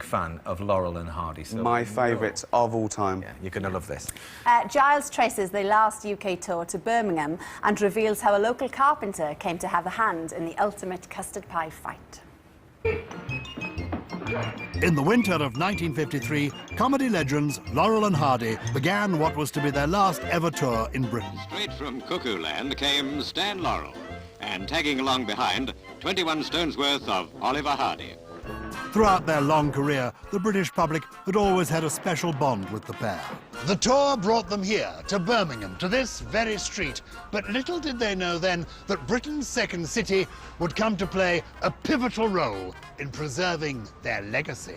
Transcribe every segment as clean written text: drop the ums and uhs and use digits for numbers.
fan of Laurel and Hardy. So my favourites of all time. Yeah, you're going to love this. Giles traces their last UK tour to Birmingham and reveals how a local carpenter came to have a hand in the ultimate custard pie fight. In the winter of 1953, comedy legends Laurel and Hardy began what was to be their last ever tour in Britain. Straight from Cuckoo Land came Stan Laurel, and tagging along behind, 21 stones worth of Oliver Hardy. Throughout their long career, the British public had always had a special bond with the pair. The tour brought them here, to Birmingham, to this very street. But little did they know then that Britain's second city would come to play a pivotal role in preserving their legacy.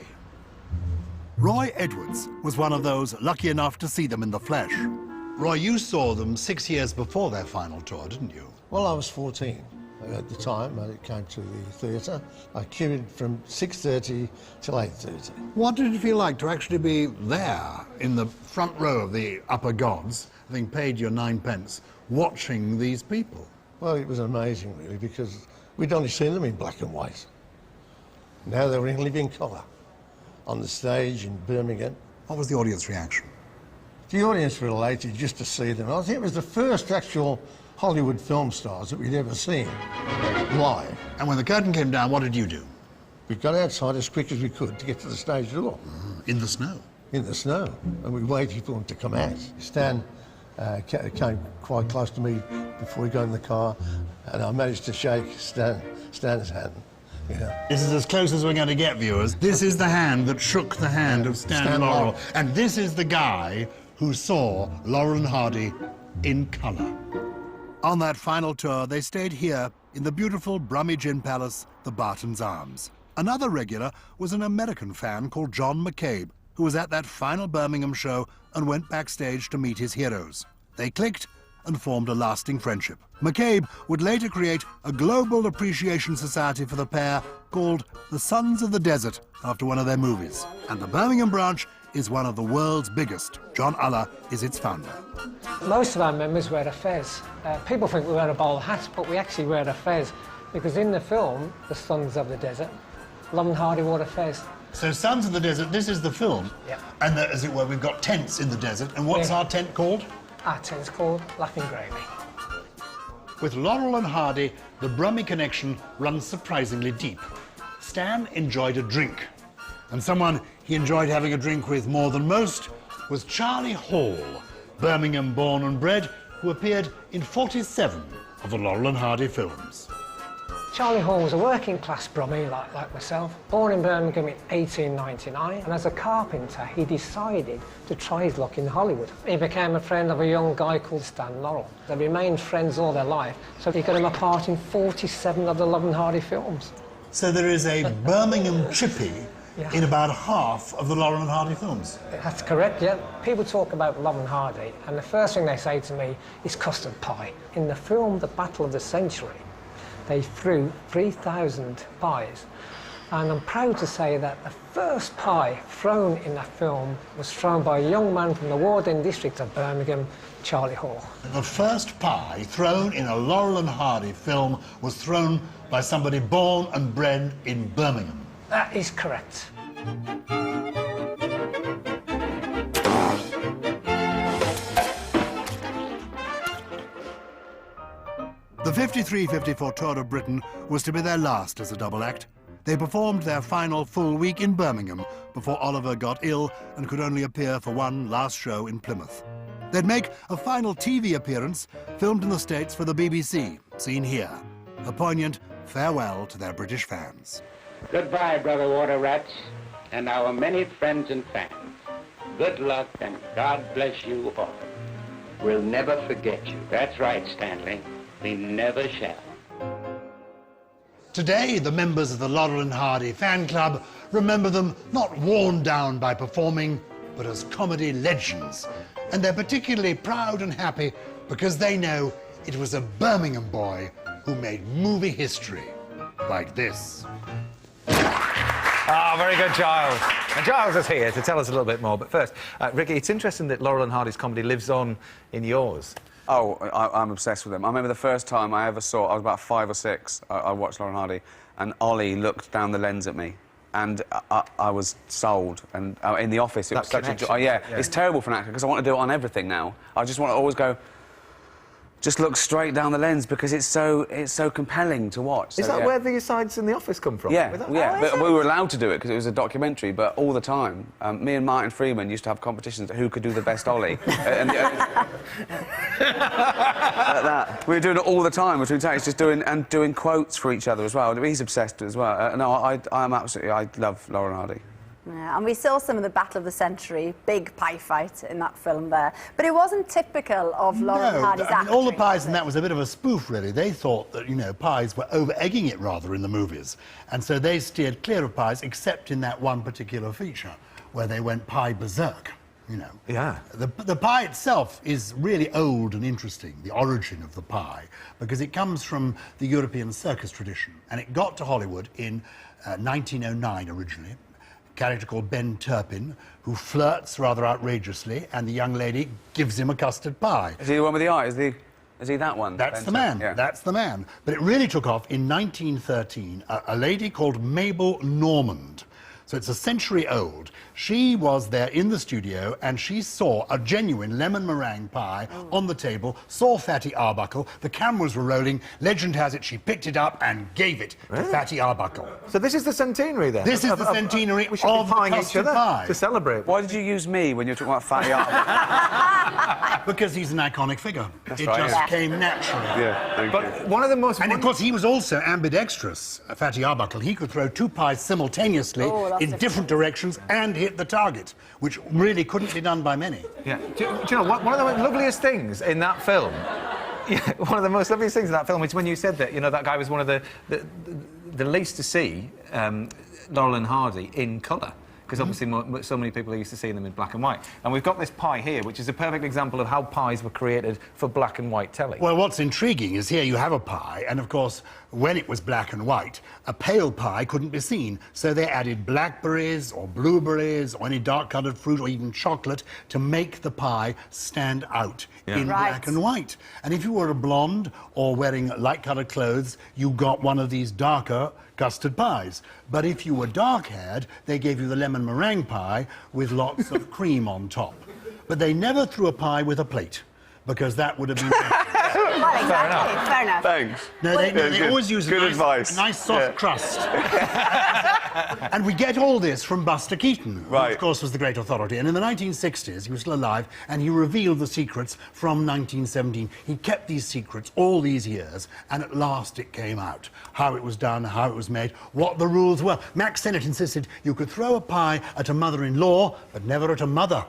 Roy Edwards was one of those lucky enough to see them in the flesh. Roy, you saw them 6 years before their final tour, didn't you? Well, I was 14. At the time, I came to the theatre. I queued from 6:30 till 8:30. What did it feel like to actually be there in the front row of the upper gods, having paid your 9p, watching these people? Well, it was amazing, really, because we'd only seen them in black and white. Now they were in living colour on the stage in Birmingham. What was the audience reaction? The audience were elated just to see them. I think it was the first actual Hollywood film stars that we'd ever seen live. And when the curtain came down, what did you do? We got outside as quick as we could to get to the stage door. In the snow? In the snow. And we waited for them to come out. Stan came quite close to me before we got in the car, and I managed to shake Stan's hand. Yeah. This is as close as we're going to get, viewers. This is the hand that shook the hand of Stan Laurel. And this is the guy who saw Laurel and Hardy in colour. On that final tour, they stayed here in the beautiful Brummage Inn Palace, the Barton's Arms. Another regular was an American fan called John McCabe, who was at that final Birmingham show and went backstage to meet his heroes. They clicked and formed a lasting friendship. McCabe would later create a global appreciation society for the pair called the Sons of the Desert, after one of their movies. And the Birmingham branch is one of the world's biggest. John Uller is its founder. Most of our members wear a fez. People think we wear a bowler hat, but we actually wear a fez, because in the film, The Sons of the Desert, Laurel and Hardy wore a fez. So Sons of the Desert, this is the film. Yeah. And as it were, we've got tents in the desert. And what's our tent called? Our tent's called Laughing Gravy. With Laurel and Hardy, the Brummie connection runs surprisingly deep. Stan enjoyed a drink, and someone he enjoyed having a drink with more than most was Charlie Hall, Birmingham born and bred, who appeared in 47 of the Laurel and Hardy films. Charlie Hall was a working-class Brummie like myself, born in Birmingham in 1899, and as a carpenter he decided to try his luck in Hollywood. He became a friend of a young guy called Stan Laurel. They remained friends all their life, so he got him a part in 47 of the Laurel and Hardy films. So there is a Birmingham chippy Yeah. in about half of the Laurel and Hardy films. That's correct, yeah. People talk about Laurel and Hardy, and the first thing they say to me is custard pie. In the film The Battle of the Century, they threw 3,000 pies, and I'm proud to say that the first pie thrown in that film was thrown by a young man from the Warden district of Birmingham, Charlie Hall. The first pie thrown in a Laurel and Hardy film was thrown by somebody born and bred in Birmingham. That is correct. The 53-54 tour of Britain was to be their last as a double act. They performed their final full week in Birmingham before Oliver got ill and could only appear for one last show in Plymouth. They'd make a final TV appearance filmed in the States for the BBC, seen here. A poignant farewell to their British fans. Goodbye, Brother Water Rats, and our many friends and fans. Good luck, and God bless you all. We'll never forget you. That's right, Stanley. We never shall. Today, the members of the Laurel and Hardy fan club remember them not worn down by performing, but as comedy legends. And they're particularly proud and happy because they know it was a Birmingham boy who made movie history like this. Ah, very good, Giles. And Giles is here to tell us a little bit more. But first, Ricky, it's interesting that Laurel and Hardy's comedy lives on in yours. Oh, I'm obsessed with them. I remember the first time I ever saw, I was about 5 or 6, I watched Laurel and Hardy, and Ollie looked down the lens at me, and I was sold. And in the office, it was such a joy. connection. Yeah, Yeah. it's terrible for an actor because I want to do it on everything now. I just want to always go. Just look straight down the lens because it's so compelling to watch. Is So, that yeah. where the asides in the office come from? Yeah, Was that- yeah. Oh, But is we it? were allowed to do it because it was a documentary. But all the time, me and Martin Freeman used to have competitions who could do the best ollie. Like that. We were doing it all the time between takes, just doing quotes for each other as well. He's obsessed as well. No, I'm absolutely. I love Laurel and Hardy. Yeah, and we saw some of the Battle of the Century, big pie fight in that film there. But it wasn't typical of Laurel and Hardy's I mean, all the acting, pies was in it? that was a bit of a spoof, really. They thought that, you know, pies were over-egging it, rather, in the movies. And so they steered clear of pies, except in that one particular feature, where they went pie berserk, you know. Yeah. The pie itself is really old and interesting, the origin of the pie, because it comes from the European circus tradition. And it got to Hollywood in 1909 originally. Character called Ben Turpin, who flirts rather outrageously, and the young lady gives him a custard pie. Is he the one with the eye? Is he that one? That's Ben the man. Turpin? Yeah. That's the man. But it really took off in 1913. A lady called Mabel Normand. So it's a century old. She was there in the studio and she saw a genuine lemon meringue pie on the table, saw Fatty Arbuckle, the cameras were rolling, legend has it she picked it up and gave it to Fatty Arbuckle. So this is the centenary then? This is the centenary we should of be the pieing each custard other pie. to celebrate. Why did you use me when you were talking about Fatty Arbuckle? Because he's an iconic figure. It right, just yeah. came naturally. Yeah, thank you. But one of the most... And of course, he was also ambidextrous, Fatty Arbuckle. He could throw two pies simultaneously in different directions and hit the target, which really couldn't be done by many. Yeah. Do you know, one of the loveliest things in that film... Yeah, one of the most loveliest things in that film is when you said that, you know, that guy was one of the least to see Laurel and Hardy in colour. Because obviously so many people are used to seeing them in black and white. And we've got this pie here, which is a perfect example of how pies were created for black and white telly. Well, what's intriguing is here you have a pie, and of course, when it was black and white, a pale pie couldn't be seen. So they added blackberries or blueberries or any dark-coloured fruit or even chocolate to make the pie stand out in black and white. And if you were a blonde or wearing light-coloured clothes, you got one of these darker custard pies. But if you were dark-haired, they gave you the lemon meringue pie with lots of cream on top. But they never threw a pie with a plate, because that would have been... Well, exactly. Fair enough. Thanks. No, they always use a nice soft crust. And we get all this from Buster Keaton, who, of course, was the great authority. And in the 1960s, he was still alive, and he revealed the secrets from 1917. He kept these secrets all these years, and at last it came out. How it was done, how it was made, what the rules were. Max Sennett insisted you could throw a pie at a mother-in-law, but never at a mother.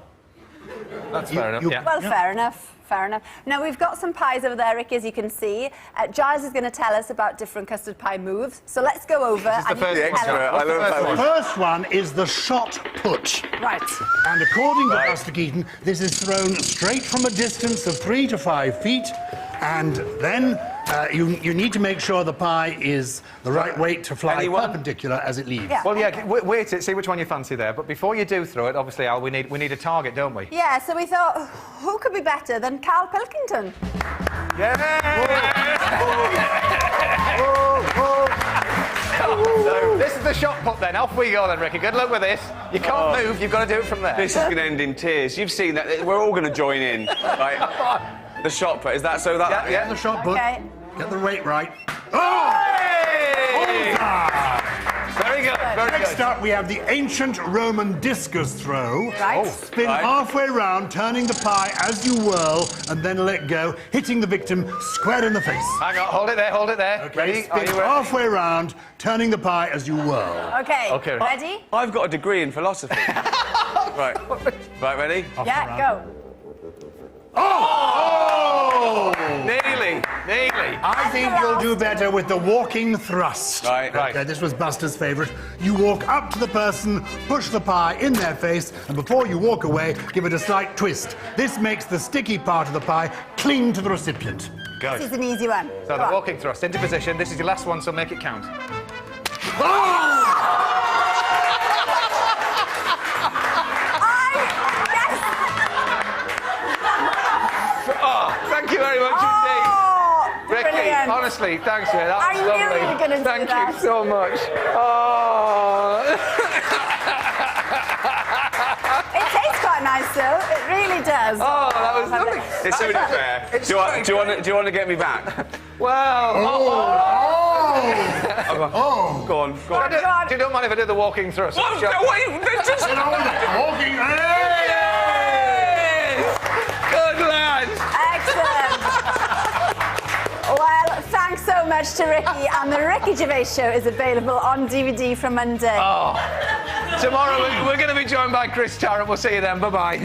That's fair enough, yeah. Well, fair enough. Fair enough. Now, we've got some pies over there, Ricky, as you can see. Giles is going to tell us about different custard pie moves. So let's go over This is the first extra. I love that The one. first one is the shot put. Right. And according to Buster Keaton, this is thrown straight from a distance of 3 to 5 feet, and then you need to make sure the pie is the right weight to fly perpendicular as it leaves. Yeah. Well, yeah, wait it, see which one you fancy there. But before you do throw it, obviously, Al, we need a target, don't we? Yeah, so we thought, who could be better than Carl Pilkington? So this is the shot put then. Off we go then, Ricky. Good luck with this. You can't move, you've got to do it from there. This is going to end in tears. You've seen that. We're all going to join in. Right? The shot put. Is that so? That Get the shot put. Okay. Get the weight right. Very good, very good. Next up, we have the ancient Roman discus throw. Right. Spin halfway round, turning the pie as you whirl, and then let go, hitting the victim square in the face. Hang on, hold it there. Okay, Ready? Are spin you ready? halfway round, turning the pie as you whirl. Okay. Ready? I've got a degree in philosophy. Right, ready? Yeah, go. Oh! Nearly. I think you'll do better with the walking thrust. Right. Okay, this was Buster's favourite. You walk up to the person, push the pie in their face, and before you walk away, give it a slight twist. This makes the sticky part of the pie cling to the recipient. Good. This is an easy one. So Go the on. walking thrust into position. This is your last one, so make it count. Thank you very much indeed. Ricky, brilliant. honestly, thanks, mate. That was I knew lovely. you were gonna do Thank that. you so much. Oh. It tastes quite nice, though. It really does. Oh, that was lovely. It's only fair. Do you want to get me back? Well... Go on. Do you don't mind if I do the walking thrust? What? Get on with it. Walking. Good lad. Excellent. Well, thanks so much to Ricky, and the Ricky Gervais Show is available on DVD from Monday. Oh. Tomorrow we're going to be joined by Chris Tarrant. We'll see you then. Bye-bye.